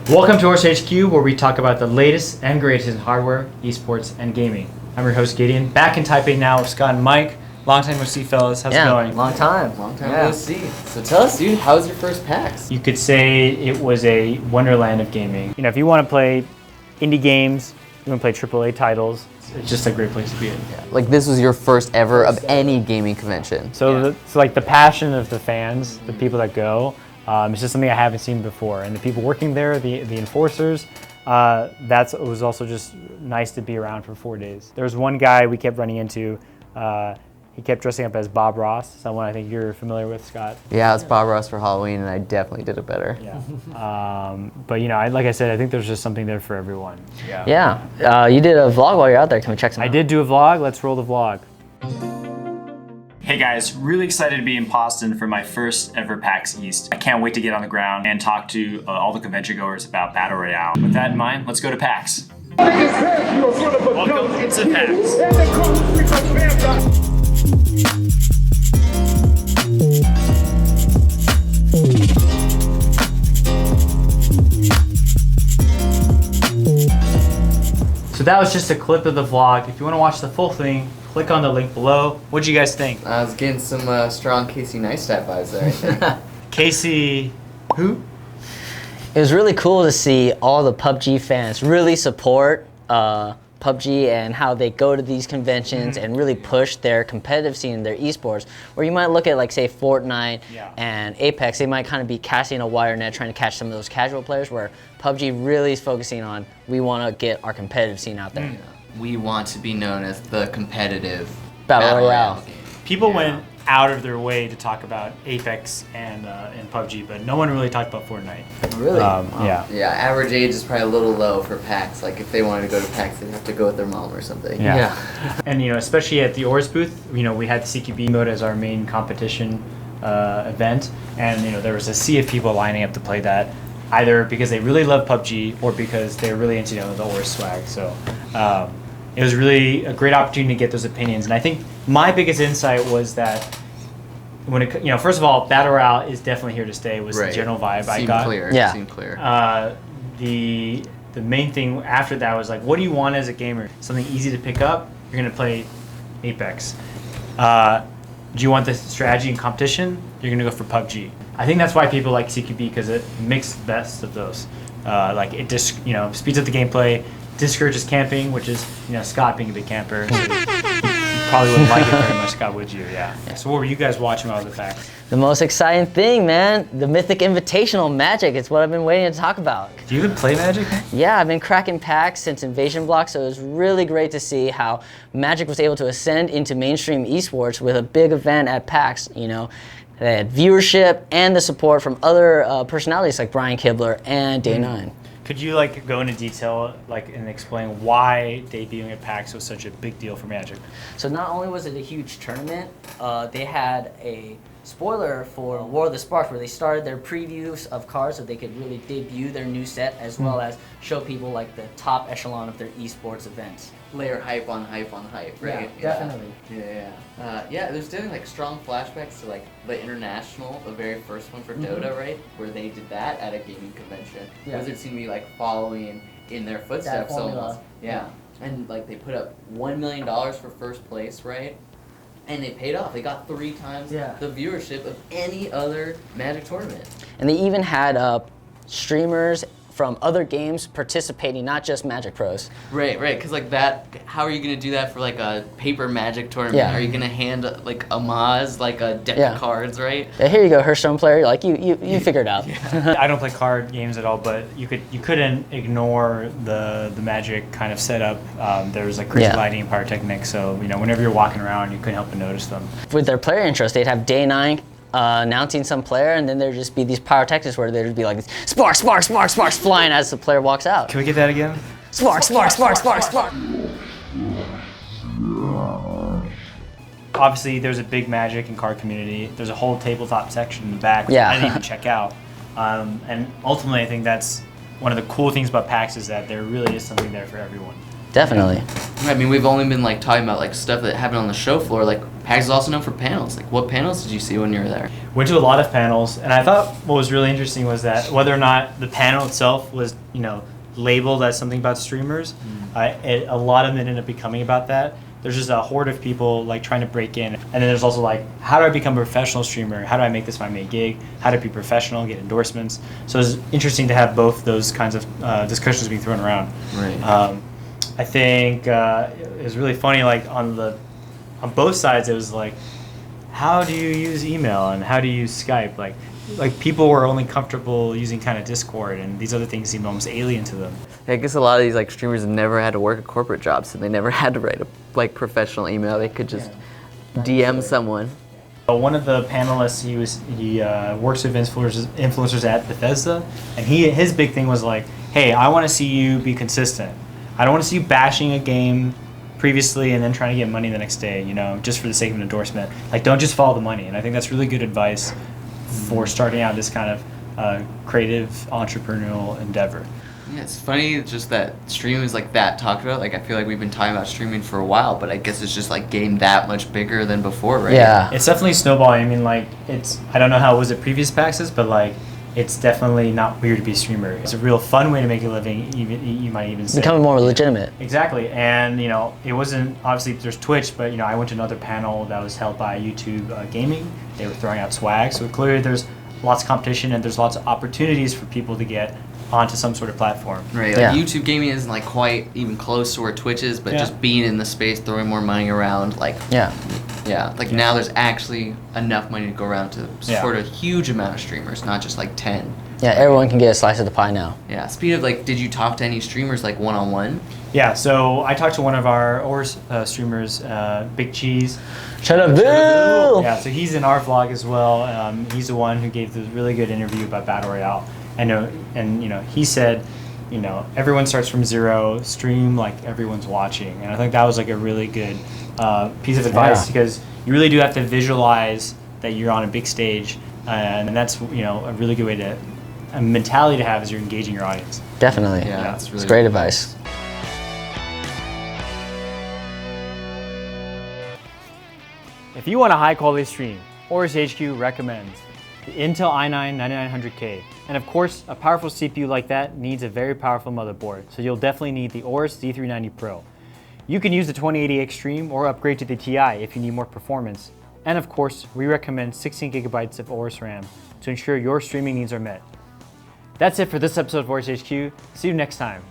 Welcome to AORUS HQ, where we talk about the latest and greatest in hardware, esports, and gaming. I'm your host, Gideon. Back in Taipei now with Scott and Mike. Long time no see, fellas. How's it going? Long time no see. So tell us, dude, how was your first PAX? You could say it was a wonderland of gaming. You know, if you want to play indie games, you want to play AAA titles, it's just a great place to be in. Yeah. Like this was your first ever of any gaming convention. So, like the passion of the fans, the people that go, it's just something I haven't seen before. And the people working there, the enforcers, it was also just nice to be around for 4 days. There was one guy we kept running into. He kept dressing up as Bob Ross, someone I think you're familiar with, Scott. Yeah, it's Bob Ross for Halloween, and I definitely did it better. Yeah. But you know, like I said, I think there's just something there for everyone. Yeah. You did a vlog while you're out there. Can we check some out? I did do a vlog. Let's roll the vlog. Hey guys, really excited to be in Boston for my first ever PAX East. I can't wait to get on the ground and talk to all the convention goers about Battle Royale. With that in mind, let's go to PAX. Welcome to PAX. So that was just a clip of the vlog. If you want to watch the full thing, click on the link below. What'd you guys think? I was getting some strong Casey Neistat vibes there, I think. Casey, who? It was really cool to see all the PUBG fans really support PUBG and how they go to these conventions and really push their competitive scene, their esports. Where you might look at, like, say, Fortnite and Apex, they might kind of be casting a wire net trying to catch some of those casual players, where PUBG really is focusing on, we want to get our competitive scene out there. We want to be known as the competitive Battle Royale game. People went out of their way to talk about Apex and PUBG, but no one really talked about Fortnite. Really? Yeah. Yeah, average age is probably a little low for PAX. Like if they wanted to go to PAX, they'd have to go with their mom or something. Yeah. And you know, especially at the AORUS booth, you know, we had the CQB mode as our main competition event, and you know, there was a sea of people lining up to play that, either because they really love PUBG or because they're really into, you know, the AORUS swag. So it was really a great opportunity to get those opinions. And I think my biggest insight was that when it, you know, first of all, Battle Royale is definitely here to stay, was the general vibe I got. Seemed clear. The main thing after that was like, what do you want as a gamer? Something easy to pick up? You're gonna play Apex. Do you want the strategy and competition? You're gonna go for PUBG. I think that's why people like CQB, because it mixes the best of those. Like it just, you know, speeds up the gameplay, discourages camping, which is, you know, Scott being a big camper. So you probably wouldn't like it very much, Scott, would you? Yeah. So what were you guys watching while the PAX? The most exciting thing, man, the Mythic Invitational Magic. It's what I've been waiting to talk about. Do you even play Magic? Yeah, I've been cracking PAX since Invasion Block, so it was really great to see how Magic was able to ascend into mainstream esports with a big event at PAX, you know. They had viewership and the support from other personalities like Brian Kibler and Day9. Could you like go into detail and explain why debuting at PAX was such a big deal for Magic? So not only was it a huge tournament, they had a spoiler for War of the Sparks, where they started their previews of cards so they could really debut their new set, as well as show people like the top echelon of their esports events. Layer hype on hype on hype, right? Yeah, definitely. Yeah, there's definitely like strong flashbacks to like the International, the very first one for Dota, right? Where they did that at a gaming convention. Yeah. Wizards seem to be like following in their footsteps almost. Yeah. And like they put up $1 million for first place, right? And they paid off. They got 3 times the viewership of any other Magic tournament. And they even had streamers from other games participating, not just Magic pros. Right, because like that, how are you going to do that for like a paper Magic tournament? Yeah. Are you going to hand like a Maz like a deck of cards, right? Yeah, here you go, Hearthstone player. Like you figure it out. I don't play card games at all, but you couldn't ignore the Magic kind of setup. There was like crazy lighting and pyrotechnics, so you know, whenever you're walking around, you couldn't help but notice them. With their player interest, they'd have Day9 announcing some player, and then there'd just be these pyrotechnics where there'd be like sparks, sparks, sparks, sparks flying as the player walks out. Can we get that again? Sparks, sparks, sparks, sparks, sparks. Obviously, there's a big Magic and card community. There's a whole tabletop section in the back, which I didn't even check out. And ultimately, I think that's one of the cool things about PAX, is that there really is something there for everyone. Definitely. I mean, we've only been like talking about like stuff that happened on the show floor. Like PAX is also known for panels. Like, what panels did you see when you were there? Went to a lot of panels, and I thought what was really interesting was that whether or not the panel itself was, labeled as something about streamers, a lot of it ended up becoming about that. There's just a horde of people like trying to break in, and then there's also like, how do I become a professional streamer? How do I make this my main gig? How to be professional, get endorsements? So it's interesting to have both those kinds of discussions being thrown around. Right. I think it was really funny. Like on both sides, it was like, how do you use email and how do you use Skype? Like people were only comfortable using kind of Discord, and these other things seemed almost alien to them. I guess a lot of these like streamers have never had to work a corporate job, so they never had to write a like professional email. They could just DM someone. One of the panelists, he works with influencers at Bethesda, and his big thing was like, hey, I want to see you be consistent. I don't want to see you bashing a game previously and then trying to get money the next day, just for the sake of an endorsement. Like, don't just follow the money. And I think that's really good advice for starting out this kind of creative entrepreneurial endeavor. Yeah, it's funny just that streaming is like that talked about. Like, I feel like we've been talking about streaming for a while, but I guess it's just like getting that much bigger than before, right? Yeah. It's definitely snowballing. I mean, like, I don't know how it was at previous PAXs, but like, it's definitely not weird to be a streamer. It's a real fun way to make a living, you might even say. Becoming more legitimate. Exactly. And, it wasn't, obviously there's Twitch, but, I went to another panel that was held by YouTube Gaming. They were throwing out swag. So clearly there's lots of competition and there's lots of opportunities for people to get onto some sort of platform. Right, like YouTube Gaming isn't like quite even close to where Twitch is, but just being in the space, throwing more money around, like now there's actually enough money to go around to support a huge amount of streamers, not just like 10. Yeah, everyone can get a slice of the pie now. Yeah, speaking of like, did you talk to any streamers like one-on-one? Yeah, so I talked to one of our AORUS streamers, Big Cheese. Shut up, Bill! Yeah, so he's in our vlog as well. He's the one who gave the really good interview about Battle Royale. And he said, everyone starts from zero, stream like everyone's watching. And I think that was like a really good piece of advice because you really do have to visualize that you're on a big stage. And that's, a really good way a mentality to have as you're engaging your audience. Definitely. Yeah, it's great advice. If you want a high quality stream, AORUS HQ recommends the Intel i9 9900K. And of course, a powerful CPU like that needs a very powerful motherboard, so you'll definitely need the AORUS Z390 Pro. You can use the 2080 Extreme or upgrade to the Ti if you need more performance. And of course, we recommend 16 gigabytes of AORUS RAM to ensure your streaming needs are met. That's it for this episode of AORUS HQ. See you next time.